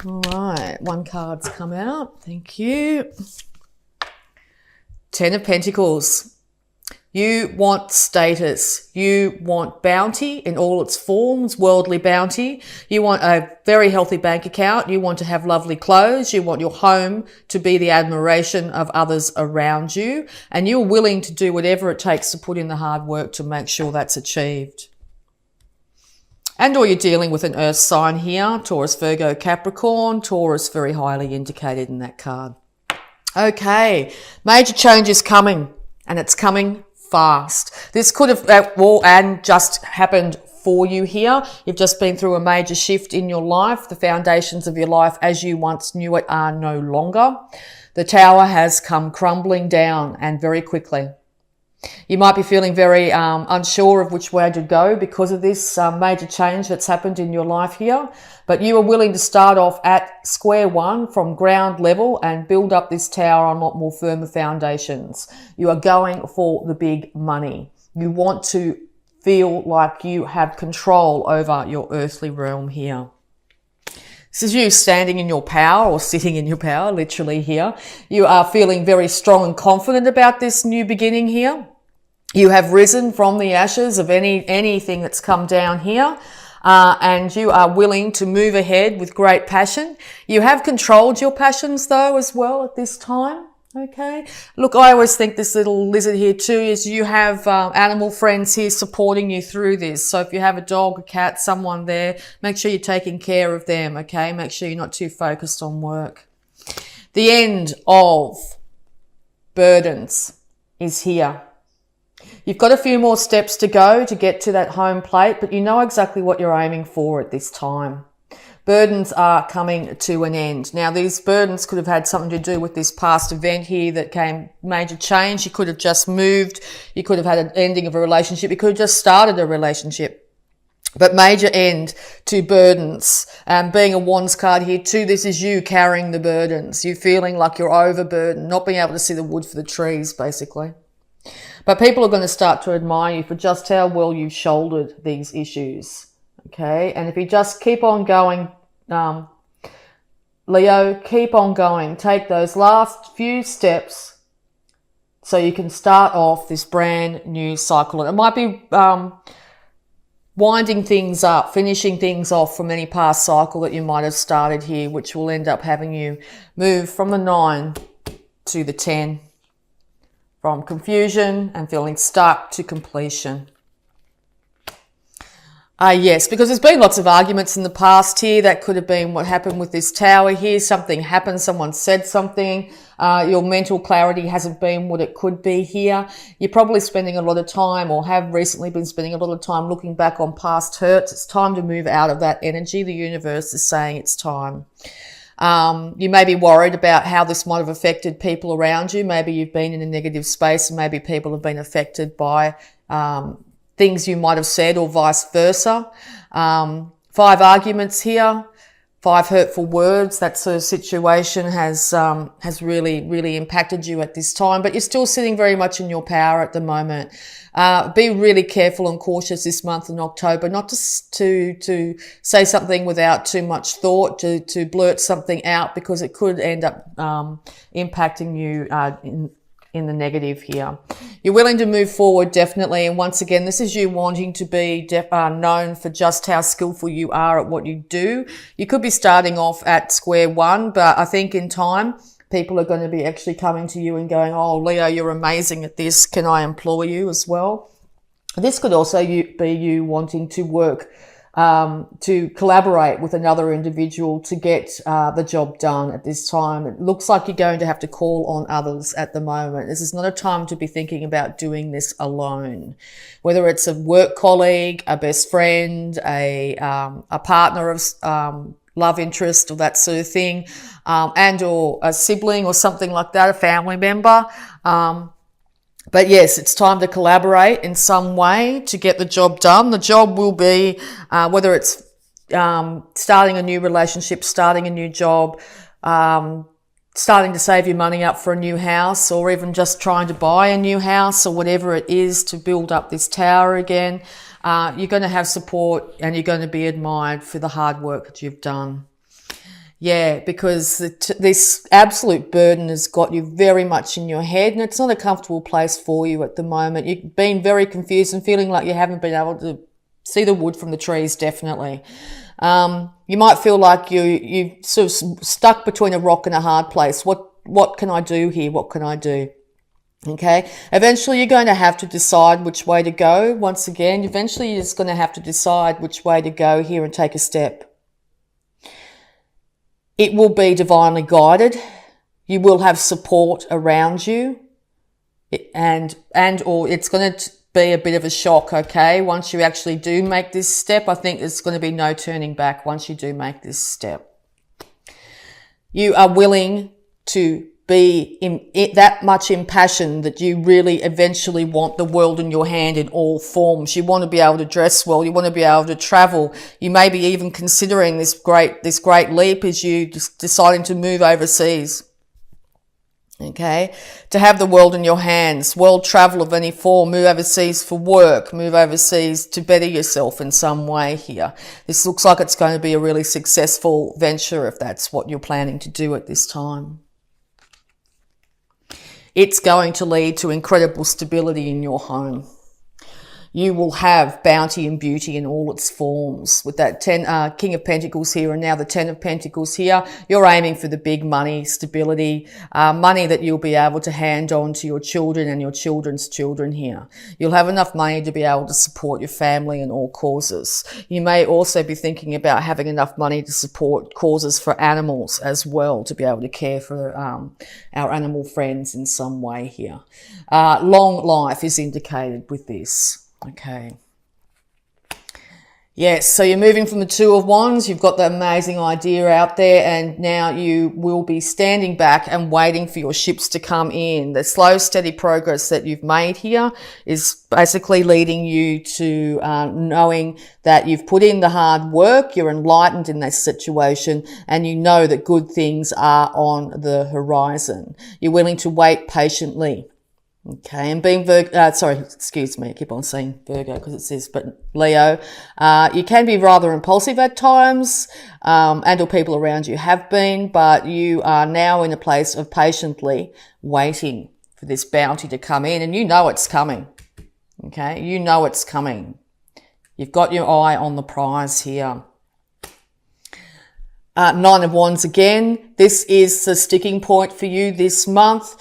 All right, one card's come out. Thank you. 10 of Pentacles. You want status. You want bounty in all its forms, worldly bounty. You want a very healthy bank account. You want to have lovely clothes. You want your home to be the admiration of others around you. And you're willing to do whatever it takes to put in the hard work to make sure that's achieved. And or you're dealing with an earth sign here, Taurus, Virgo, Capricorn. Taurus very highly indicated in that card. Okay, major change is coming, and it's coming fast. This could have and just happened for you here. You've just been through a major shift in your life. The foundations of your life as you once knew it are no longer. The tower has come crumbling down, and very quickly. You might be feeling very unsure of which way to go because of this major change that's happened in your life here. But you are willing to start off at square one from ground level and build up this tower on a lot more firmer foundations. You are going for the big money. You want to feel like you have control over your earthly realm here. This is you standing in your power or sitting in your power, literally here. You are feeling very strong and confident about this new beginning here. You have risen from the ashes of anything that's come down here. And you are willing to move ahead with great passion. You have controlled your passions though as well at this time. Okay. Look, I always think this little lizard here too is you have animal friends here supporting you through this. So if you have a dog, a cat, someone there, make sure you're taking care of them. Okay. Make sure you're not too focused on work. The end of burdens is here. You've got a few more steps to go to get to that home plate, but you know exactly what you're aiming for at this time. Burdens are coming to an end. Now, these burdens could have had something to do with this past event here that came major change. You could have just moved. You could have had an ending of a relationship. You could have just started a relationship. But major end to burdens. Being a Wands card here too, this is you carrying the burdens. You feeling like you're overburdened, not being able to see the wood for the trees, basically. But people are going to start to admire you for just how well you've shouldered these issues. Okay. And if you just keep on going, Leo, keep on going. Take those last few steps so you can start off this brand new cycle. And it might be winding things up, finishing things off from any past cycle that you might have started here, which will end up having you move from the 9 to the 10. From confusion and feeling stuck to completion. Yes, because there's been lots of arguments in the past here. That could have been what happened with this tower here. Something happened, someone said something. Your mental clarity hasn't been what it could be here. You're probably spending a lot of time or have recently been spending a lot of time looking back on past hurts. It's time to move out of that energy. The universe is saying it's time. You may be worried about how this might have affected people around you. Maybe you've been in a negative space and maybe people have been affected by things you might have said or vice versa. 5 arguments here, 5 hurtful words. That sort of situation has really, really impacted you at this time, but you're still sitting very much in your power at the moment. Be really careful and cautious this month in October, not to say something without too much thought, to blurt something out, because it could end up impacting you in the negative here. You're willing to move forward, definitely. And once again, this is you wanting to be known for just how skillful you are at what you do. You could be starting off at square one, but I think in time, people are going to be actually coming to you and going, oh, Leo, you're amazing at this. Can I employ you as well? This could also be you wanting to work, to collaborate with another individual to get the job done at this time. It looks like you're going to have to call on others at the moment. This is not a time to be thinking about doing this alone. Whether it's a work colleague, a best friend, a partner of love interest or that sort of thing, and or a sibling or something like that, a family member. But yes, it's time to collaborate in some way to get the job done. The job will be, whether it's starting a new relationship, starting a new job, starting to save your money up for a new house, or even just trying to buy a new house, or whatever it is to build up this tower again. You're going to have support and you're going to be admired for the hard work that you've done. Yeah, because this absolute burden has got you very much in your head, and it's not a comfortable place for you at the moment. You've been very confused and feeling like you haven't been able to see the wood from the trees, definitely. You might feel like you sort of stuck between a rock and a hard place. What can I do here? What can I do? Okay. Eventually you're going to have to decide which way to go. Once again, eventually you're just going to have to decide which way to go here and take a step. It will be divinely guided. You will have support around you, and or it's going to be a bit of a shock, okay? Once you actually do make this step, I think there's going to be no turning back once you do make this step. You are willing to be that much impassioned that you really eventually want the world in your hand in all forms. You want to be able to dress well. You want to be able to travel. You may be even considering this great leap as you just deciding to move overseas. Okay, to have the world in your hands, world travel of any form, move overseas for work, move overseas to better yourself in some way here. This looks like it's going to be a really successful venture if that's what you're planning to do at this time. It's going to lead to incredible stability in your home. You will have bounty and beauty in all its forms. With that King of Pentacles here and now the 10 of Pentacles here, you're aiming for the big money, stability, money that you'll be able to hand on to your children and your children's children here. You'll have enough money to be able to support your family and all causes. You may also be thinking about having enough money to support causes for animals as well, to be able to care for our animal friends in some way here. Long life is indicated with this. Okay. Yes, so you're moving from the Two of Wands. You've got that amazing idea out there, and now you will be standing back and waiting for your ships to come in. The slow, steady progress that you've made here is basically leading you to knowing that you've put in the hard work, you're enlightened in this situation, and you know that good things are on the horizon. You're willing to wait patiently. Okay, and being excuse me, I keep on saying Virgo because it says, but Leo, you can be rather impulsive at times, and or people around you have been, but you are now in a place of patiently waiting for this bounty to come in, and you know it's coming. Okay, you know it's coming. You've got your eye on the prize here. Nine of Wands again. This is the sticking point for you this month.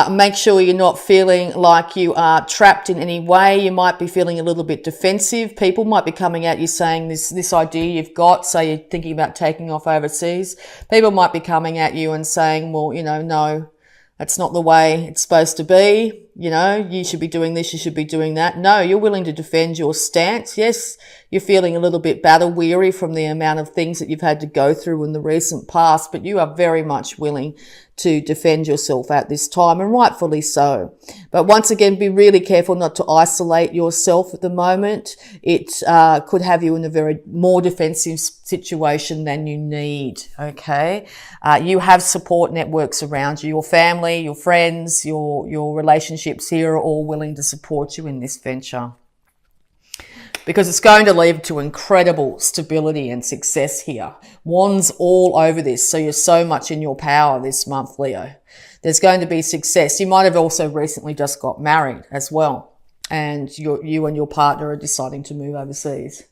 Make sure you're not feeling like you are trapped in any way. You might be feeling a little bit defensive. People might be coming at you saying this idea you've got, say you're thinking about taking off overseas. People might be coming at you and saying, well, no, that's not the way it's supposed to be. You should be doing this, you should be doing that. No, you're willing to defend your stance. Yes, you're feeling a little bit battle weary from the amount of things that you've had to go through in the recent past, but you are very much willing to defend yourself at this time, and rightfully so. But once again, be really careful not to isolate yourself at the moment. It could have you in a very more defensive situation than you need, okay? You have support networks around you. Your family, your friends, your relationships here are all willing to support you in this venture, because it's going to lead to incredible stability and success here. Wands all over this, so you're so much in your power this month, Leo. There's going to be success. You might have also recently just got married as well, and you and your partner are deciding to move overseas.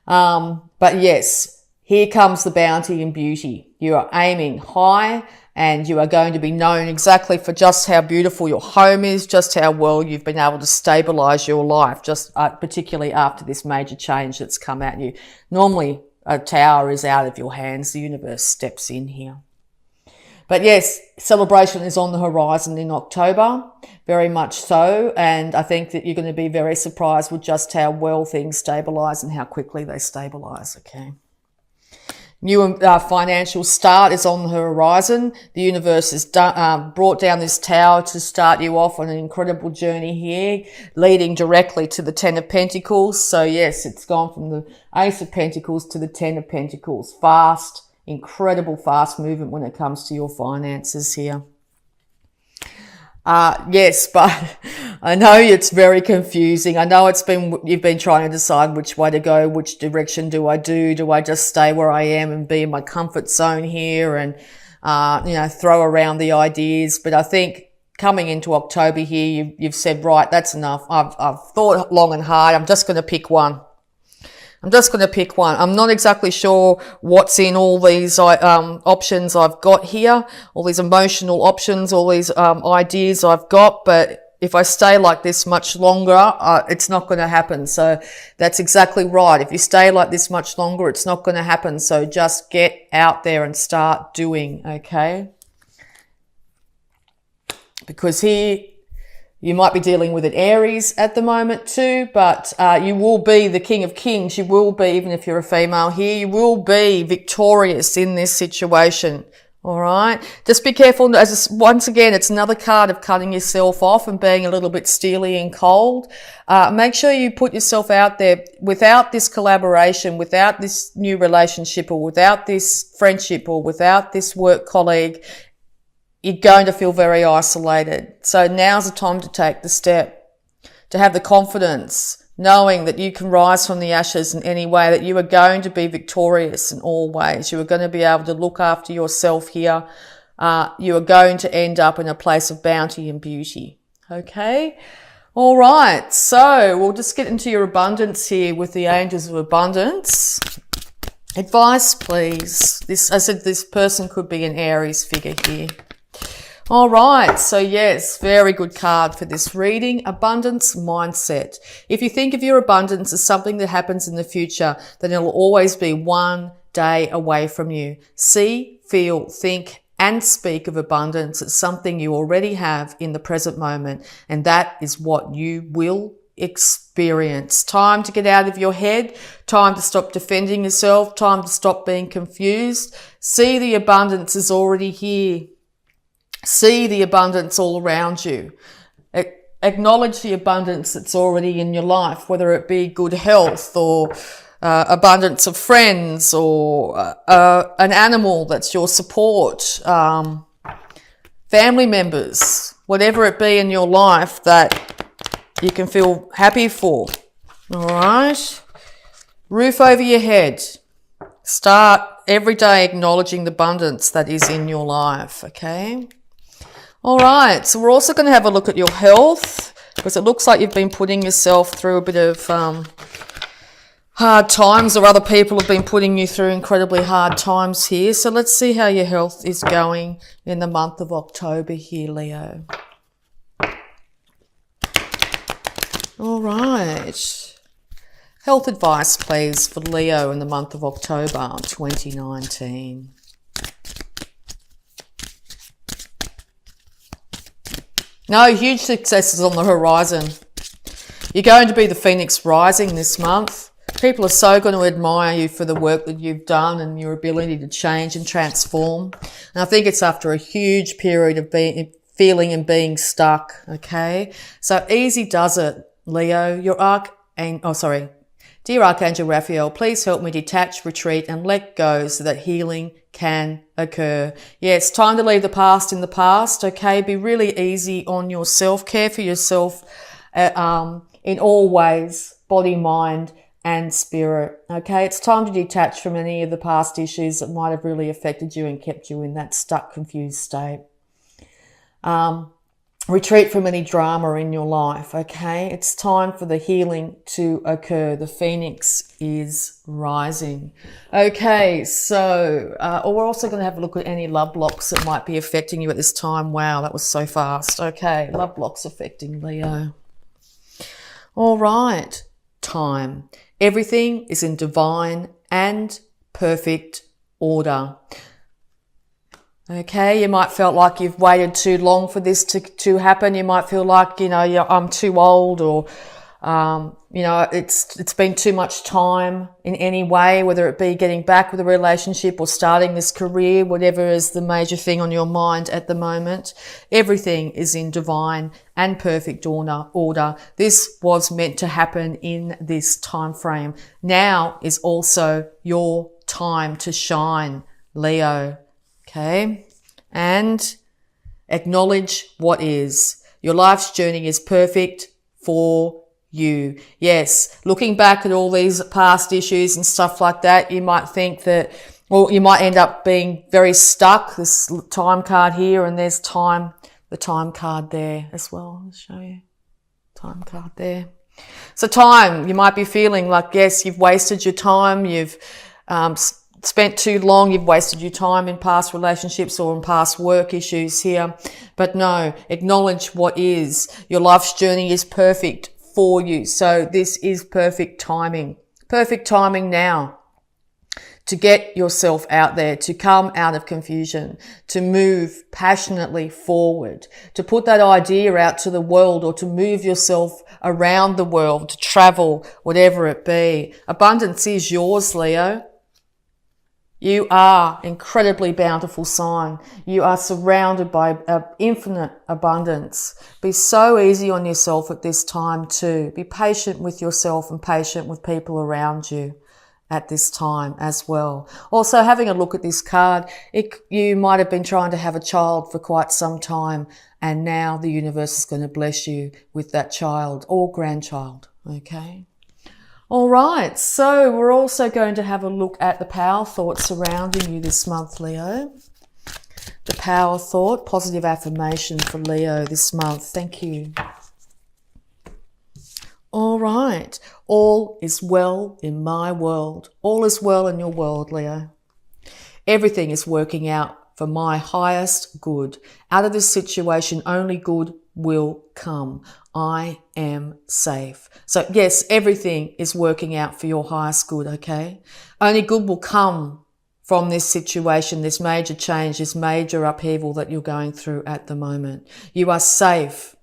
But yes, here comes the bounty and beauty. You are aiming high, and you are going to be known exactly for just how beautiful your home is, just how well you've been able to stabilize your life, just particularly after this major change that's come at you. Normally, a tower is out of your hands. The universe steps in here. But yes, celebration is on the horizon in October, very much so. And I think that you're going to be very surprised with just how well things stabilize and how quickly they stabilize, okay? New financial start is on the horizon. The universe has brought down this tower to start you off on an incredible journey here, leading directly to the 10 of Pentacles. So yes, it's gone from the Ace of Pentacles to the 10 of Pentacles. Fast, incredible fast movement when it comes to your finances here. Yes, but I know it's very confusing. I know you've been trying to decide which way to go, which direction do I do? Do I just stay where I am and be in my comfort zone here and, throw around the ideas? But I think coming into October here, you've said, right, that's enough. I've thought long and hard. I'm just going to pick one. I'm not exactly sure what's in all these options I've got here, all these emotional options, all these ideas I've got, but if I stay like this much longer, it's not going to happen. So that's exactly right. If you stay like this much longer, it's not going to happen. So just get out there and start doing, okay? Because here, you might be dealing with an Aries at the moment too, but you will be the King of Kings. You will be, even if you're a female here, you will be victorious in this situation. All right. Just be careful. Once again, it's another card of cutting yourself off and being a little bit steely and cold. Make sure you put yourself out there. Without this collaboration, without this new relationship, or without this friendship, or without this work colleague, you're going to feel very isolated. So now's the time to take the step, to have the confidence, knowing that you can rise from the ashes in any way, that you are going to be victorious in all ways. You are going to be able to look after yourself here. You are going to end up in a place of bounty and beauty. Okay? All right. So we'll just get into your abundance here with the Angels of Abundance. Advice, please. This person could be an Aries figure here. All right. So yes, very good card for this reading. Abundance mindset. If you think of your abundance as something that happens in the future, then it'll always be one day away from you. See, feel, think, and speak of abundance as something you already have in the present moment. And that is what you will experience. Time to get out of your head. Time to stop defending yourself. Time to stop being confused. See, the abundance is already here. See the abundance all around you. Acknowledge the abundance that's already in your life, whether it be good health or abundance of friends or an animal that's your support, family members, whatever it be in your life that you can feel happy for. All right? Roof over your head. Start every day acknowledging the abundance that is in your life, okay? All right, so we're also going to have a look at your health, because it looks like you've been putting yourself through a bit of hard times, or other people have been putting you through incredibly hard times here. So let's see how your health is going in the month of October here, Leo. All right. Health advice, please, for Leo in the month of October 2019. No, huge successes on the horizon. You're going to be the Phoenix rising this month. People are so going to admire you for the work that you've done and your ability to change and transform. And I think it's after a huge period of feeling and being stuck, okay? So easy does it, Leo. Dear Archangel Raphael, please help me detach, retreat, and let go so that healing can occur. Yeah, it's time to leave the past in the past, okay? Be really easy on yourself. Care for yourself in all ways, body, mind, and spirit, okay? It's time to detach from any of the past issues that might have really affected you and kept you in that stuck, confused state. Retreat from any drama in your life, okay? It's time for the healing to occur. The Phoenix is rising. Okay, so we're also going to have a look at any love blocks that might be affecting you at this time. Wow, that was so fast. Okay, love blocks affecting Leo. All right, time. Everything is in divine and perfect order. Okay, you might feel like you've waited too long for this to happen. You might feel like, I'm too old, or, it's been too much time in any way, whether it be getting back with a relationship or starting this career, whatever is the major thing on your mind at the moment. Everything is in divine and perfect order. This was meant to happen in this time frame. Now is also your time to shine, Leo. Okay, and Acknowledge what is. Your life's journey is perfect for you. Yes, looking back at all these past issues and stuff like that, you might think that, well, you might end up being very stuck. This time card here, and there's time, the time card there as well. I'll show you. Time card there. So time, you might be feeling like, yes, you've wasted your time, you've spent too long, you've wasted your time in past relationships or in past work issues here. But no, acknowledge what is. Your life's journey is perfect for you. So this is perfect timing. Perfect timing now to get yourself out there, to come out of confusion, to move passionately forward, to put that idea out to the world, or to move yourself around the world, to travel, whatever it be. Abundance is yours, Leo. You are incredibly bountiful sign. You are surrounded by infinite abundance. Be so easy on yourself at this time too. Be patient with yourself and patient with people around you at this time as well. Also, having a look at this card, you might have been trying to have a child for quite some time, and now the universe is going to bless you with that child or grandchild, okay? All right, so we're also going to have a look at the power thought surrounding you this month, Leo. The power thought, positive affirmation for Leo this month. Thank you. All right. All is well in my world. All is well in your world, Leo. Everything is working out for my highest good. Out of this situation, only good will come. I am safe. So yes, everything is working out for your highest good, okay? Only good will come from this situation, this major change, this major upheaval that you're going through at the moment. You are safe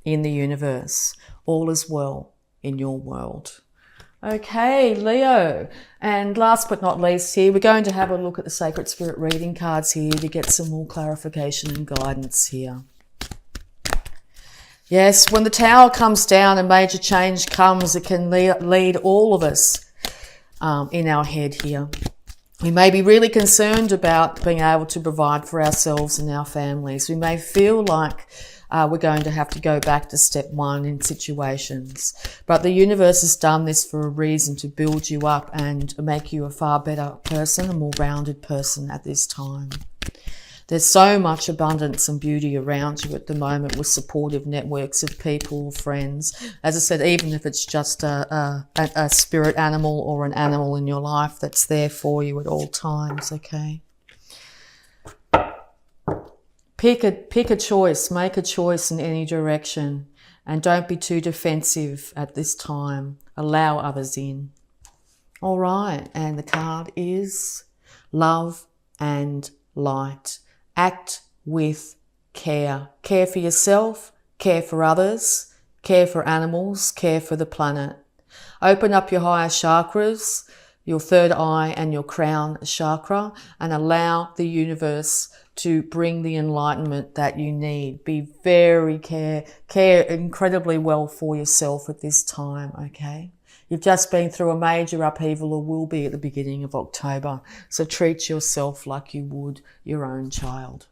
in the universe. All is well in your world. Okay, Leo. And last but not least here, we're going to have a look at the Sacred Spirit reading cards here to get some more clarification and guidance here. Yes, when the Tower comes down and major change comes, it can lead all of us in our head here. We may be really concerned about being able to provide for ourselves and our families. We may feel like we're going to have to go back to step one in situations. But the universe has done this for a reason, to build you up and make you a far better person, a more rounded person at this time. There's so much abundance and beauty around you at the moment with supportive networks of people, friends. As I said, even if it's just a spirit animal or an animal in your life that's there for you at all times, okay? Pick a choice, make a choice in any direction, and don't be too defensive at this time. Allow others in. All right, and the card is Love and Light. Act with care. Care for yourself, care for others, care for animals, care for the planet. Open up your higher chakras, your third eye and your crown chakra, and allow the universe to bring the enlightenment that you need. Be very care incredibly well for yourself at this time, okay? You've just been through a major upheaval, or will be at the beginning of October. So treat yourself like you would your own child.